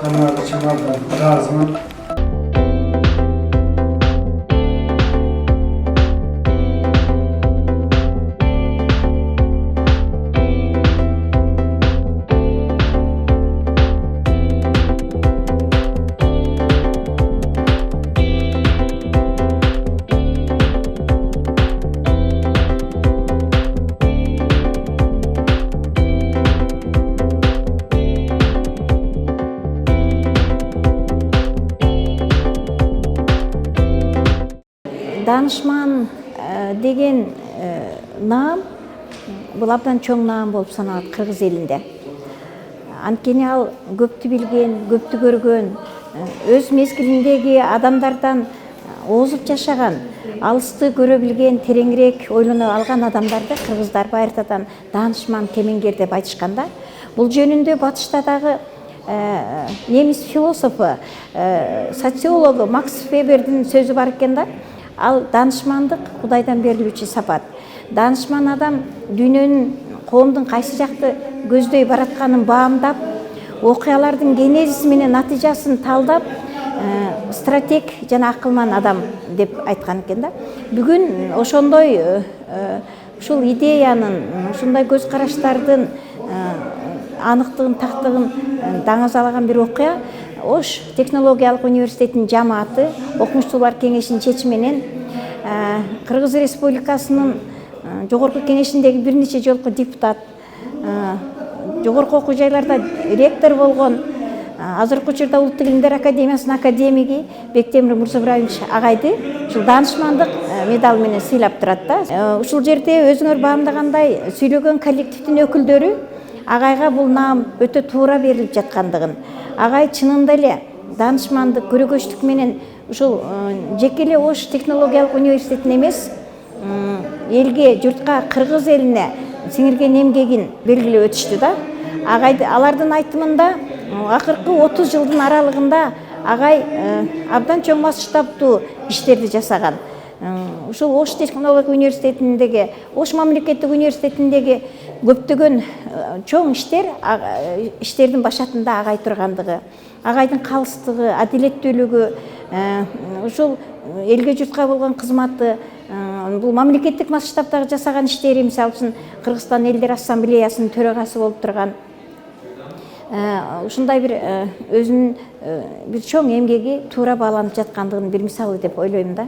Kanal Çamal'dan razımın. Danışman деген наам бул абдан чоң наам болуп саналат кыргыз элинде. Анткени ал көптү билген, көптү көргөн, өз мезгилиндеги адамдардан озуп жашаган, алысты көрө билген, тереңирээк ойлоно алган адамдарды кыргыздар байыртадан данышман кемеңгер деп айтышкан да. Бул жөнүндө батышта дагы немис философу, социологу Макс Вебердин сөзү бар экен да. Ал данышмандык Кудайдан берилүүчү сапат. Данышман адам дүйнөнүн, коомдун кайсы жакты көздөй баратканын баамдап, окуялардын генезиси менен натыйжасын талдап, стратег жана акылман адам деп айткан экен да. Бүгүн ошондой ушул идеянын, ушундай көз караштардын аныктыгын, тактыгын даңазалаган бир окуя Ош технологиялык университетинин жамааты окумуштуулар кеңешинин чечими менен Кыргыз Республикасынын жогорку кеңешиндеги бир нече жолку депутат, жогорку окуу жайларда ректор болгон, азыркы учурда Улуттук илимдер академиясынын академиги Бектемир Мурзабраевич агайды ушул данышмандык медал менен сыйлап турат да. Ушул жерде өзүңөр баамдагандай сүйлөгөн коллективдин өкүлдөрү агайга бул наам өтө туура берилип жаткандыгын, агай чынында эле данышмандык көрөгөчтүк менен ушул жеке эле Ош технологиялык университетине эмес, элге, журтка, кыргыз элине сиңирген эмгегин белгилеп өтүштү да. Алардын айтымында акыркы 30 жылдын аралыгында агай абдан чоң масштабтуу иштерди жасаган. Ушул Ош технологиялык университетиндеги, Ош мамлекеттик университетиндеги көптөгөн чоң иштердин башатында агай тургандыгы, агайдын калыстыгы, адилеттүүлүгү, ушул элге журтка болгон кызматы, бул мамлекеттик масштабтагы жасаган иштери, мисалы үчүн Кыргызстан элдер ассамблеясынын төрагасы болуп турган, ушундай бир өзүнүн бир чоң эмгеги туура бааланып жаткандыгынын бир мисалы деп ойлойм да.